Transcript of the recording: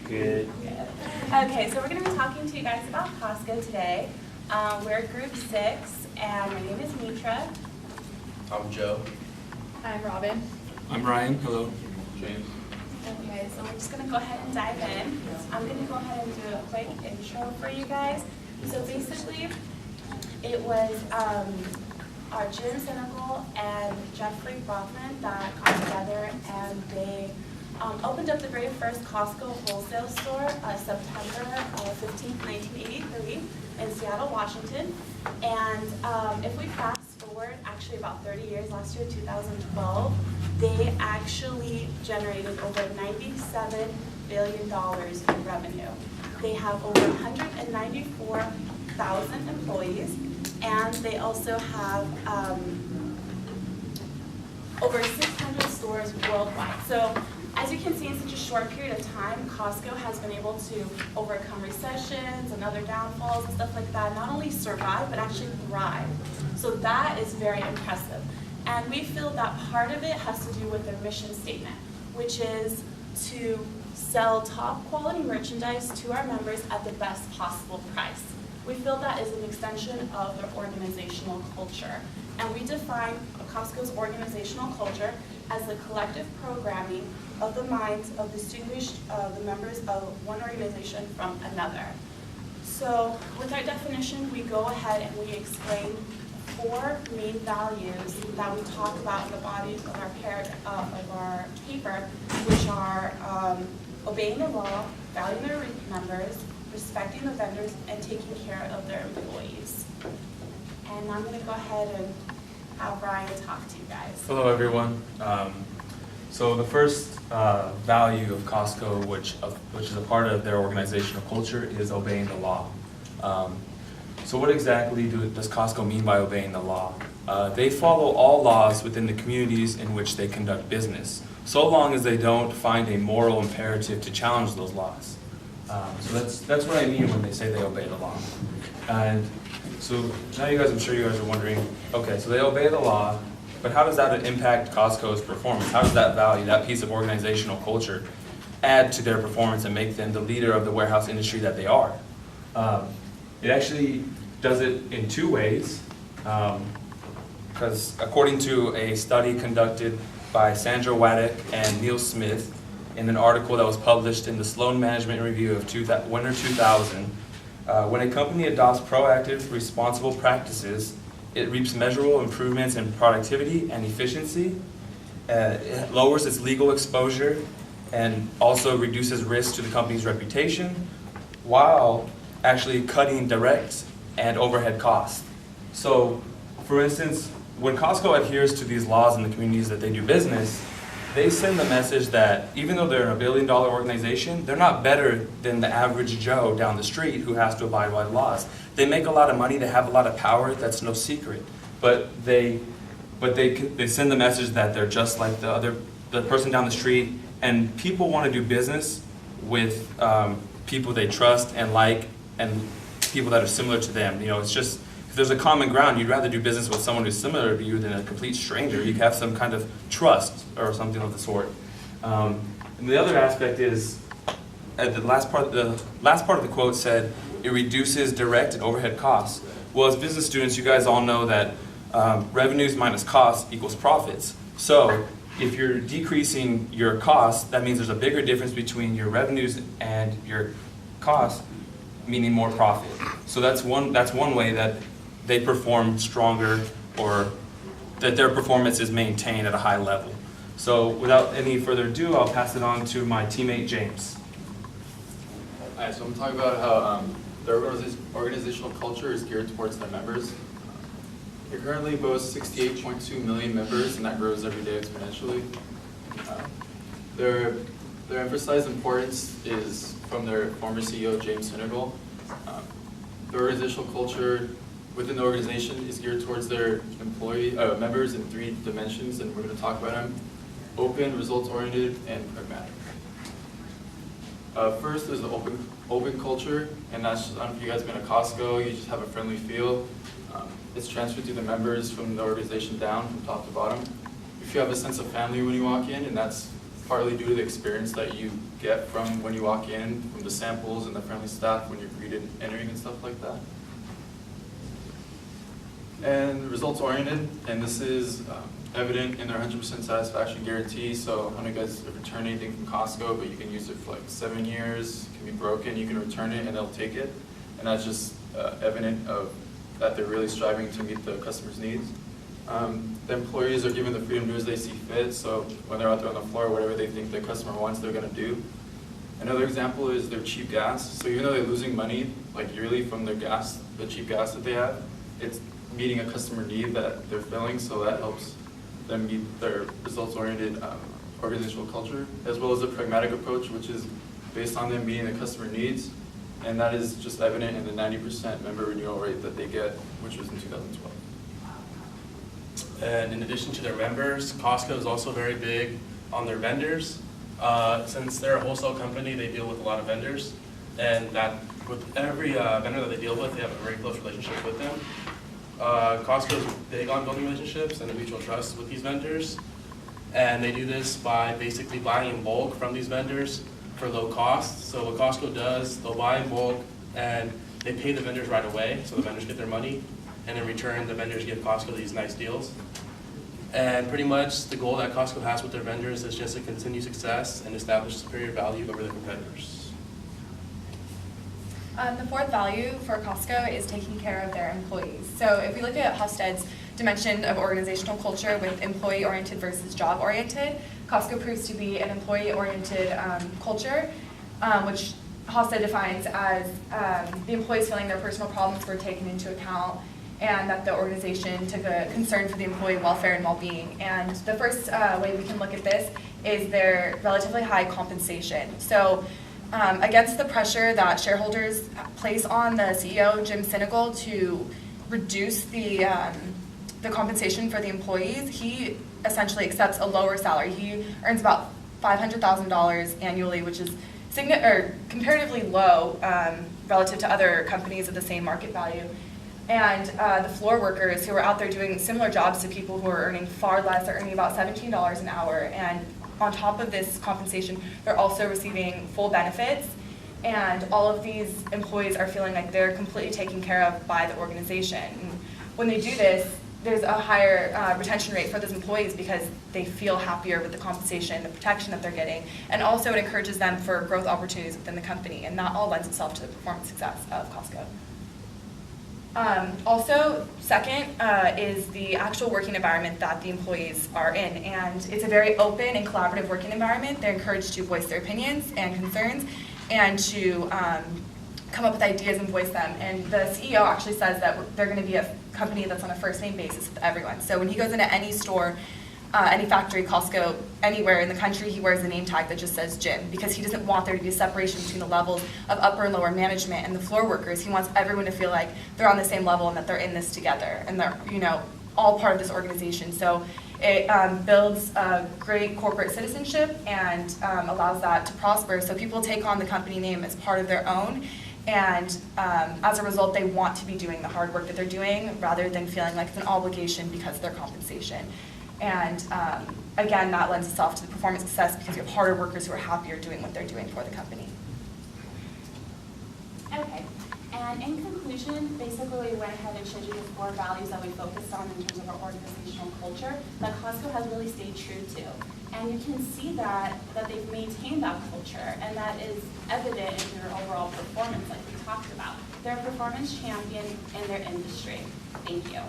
Good. Good. Okay, so we're going to be talking to you guys about Costco today. We're group 6, and my name is Mitra. I'm Joe. I'm Robin. I'm Ryan. Hello. James. Okay, so we're just going to go ahead and dive in. I'm going to go ahead and do a quick intro for you guys. So basically, it was our Jim Senegal and Jeffrey Brockman that got together, and they opened up the very first Costco wholesale store September 15th, 1983 in Seattle, Washington. And if we fast forward actually about 30 years, last year, 2012, they actually generated over $97 billion in revenue. They have over 194,000 employees, and they also have over 600 stores worldwide. So as you can see, in such a short period of time, Costco has been able to overcome recessions and other downfalls and stuff like that, not only survive, but actually thrive. So that is very impressive. And we feel that part of it has to do with their mission statement, which is to sell top quality merchandise to our members at the best possible price. We feel that is an extension of their organizational culture. And we define Costco's organizational culture as the collective programming of the minds of the members of one organization from another. So with our definition, we go ahead and we explain 4 main values that we talk about in the body of our paper, which are obeying the law, valuing their members, respecting the vendors, and taking care of their employees. And I'm going to go ahead and have Ryan talk to you guys. Hello, everyone. So the first value of Costco, which is a part of their organizational culture, is obeying the law. So what exactly does Costco mean by obeying the law? They follow all laws within the communities in which they conduct business, so long as they don't find a moral imperative to challenge those laws. So that's what I mean when they say they obey the law. And so now I'm sure you guys are wondering, okay, so they obey the law, but how does that impact Costco's performance? How does that value, that piece of organizational culture, add to their performance and make them the leader of the warehouse industry that they are? It actually does it in 2 ways, because according to a study conducted by Sandra Waddick and Neil Smith in an article that was published in the Sloan Management Review of Winter 2000, when a company adopts proactive, responsible practices, it reaps measurable improvements in productivity and efficiency. It lowers its legal exposure and also reduces risk to the company's reputation, while actually cutting direct and overhead costs. So, for instance, when Costco adheres to these laws in the communities that they do business, they send the message that even though they're a $1 billion organization, they're not better than the average Joe down the street who has to abide by the laws. They make a lot of money, they have a lot of power, that's no secret. But they send the message that they're just like the person down the street, and people want to do business with people they trust and like, and people that are similar to them. You know, it's just, if there's a common ground, you'd rather do business with someone who's similar to you than a complete stranger. You have some kind of trust or something of the sort. And the other aspect is, the last part of the quote said, it reduces direct and overhead costs. Well, as business students, you guys all know that revenues minus costs equals profits. So if you're decreasing your costs, that means there's a bigger difference between your revenues and your costs, meaning more profit. So that's one way that they perform stronger, or that their performance is maintained at a high level. So without any further ado, I'll pass it on to my teammate James. Alright, so I'm going to talk about how their organizational culture is geared towards their members. They currently boast 68.2 million members, and that grows every day exponentially. Their emphasized importance is from their former CEO, James Senegal. The organizational culture within the organization is geared towards their members in 3 dimensions, and we're going to talk about them: open, results-oriented, and pragmatic. First is the open culture, and that's just, I don't know if you guys have been to Costco, you just have a friendly feel. It's transferred to the members from the organization down, from top to bottom. You feel have a sense of family when you walk in, and that's partly due to the experience that you get from when you walk in, from the samples and the friendly staff when you're greeted entering and stuff like that. And results oriented, and this is evident in their 100% satisfaction guarantee. So I don't know if you guys have returned anything from Costco, but you can use it for like 7 years, it can be broken, you can return it and they'll take it. And that's just evident of that they're really striving to meet the customer's needs. The employees are given the freedom to do as they see fit, so when they're out there on the floor, whatever they think the customer wants, they're going to do. Another example is their cheap gas. So even though they're losing money like yearly from their gas, the cheap gas that they have, it's meeting a customer need that they're filling, so that helps them meet their results-oriented organizational culture, as well as a pragmatic approach, which is based on them meeting the customer needs, and that is just evident in the 90% member renewal rate that they get, which was in 2012. And in addition to their members, Costco is also very big on their vendors. Since they're a wholesale company, they deal with a lot of vendors, and that with every vendor that they deal with, they have a very close relationship with them. Costco is big on building relationships and a mutual trust with these vendors, and they do this by basically buying in bulk from these vendors for low cost. So what Costco does, they'll buy in bulk and they pay the vendors right away, so the vendors get their money, and in return the vendors give Costco these nice deals. And pretty much the goal that Costco has with their vendors is just to continue success and establish superior value over their competitors. The fourth value for Costco is taking care of their employees. So if we look at Hofstede's dimension of organizational culture with employee-oriented versus job-oriented, Costco proves to be an employee-oriented culture, which Hofstede defines as the employees feeling their personal problems were taken into account, and that the organization took a concern for the employee welfare and well-being. And the first way we can look at this is their relatively high compensation. So against the pressure that shareholders place on the CEO, Jim Sinegal, to reduce the compensation for the employees, he essentially accepts a lower salary. He earns about $500,000 annually, which is comparatively low relative to other companies of the same market value. And the floor workers who are out there doing similar jobs to people who are earning far less are earning about $17 an hour. And on top of this compensation, they're also receiving full benefits. And all of these employees are feeling like they're completely taken care of by the organization. And when they do this, there's a higher retention rate for those employees because they feel happier with the compensation, the protection that they're getting, and also it encourages them for growth opportunities within the company, and that all lends itself to the performance success of Costco. Also, second is the actual working environment that the employees are in, and it's a very open and collaborative working environment. They're encouraged to voice their opinions and concerns and to come up with ideas and voice them. And the CEO actually says that they're going to be a company that's on a first name basis with everyone. So when he goes into any store, any factory, Costco, anywhere in the country, he wears a name tag that just says Jim, because he doesn't want there to be a separation between the levels of upper and lower management and the floor workers. He wants everyone to feel like they're on the same level and that they're in this together and they're, all part of this organization. So it builds a great corporate citizenship and allows that to prosper. So people take on the company name as part of their own, and as a result, they want to be doing the hard work that they're doing rather than feeling like it's an obligation because of their compensation. And again, that lends itself to the performance success because you have harder workers who are happier doing what they're doing for the company. Okay, and in conclusion, basically we went ahead and showed you the 4 values that we focused on in terms of our organizational culture that Costco has really stayed true to. And you can see that they've maintained that culture, and that is evident in their overall performance like we talked about. They're a performance champion in their industry. Thank you.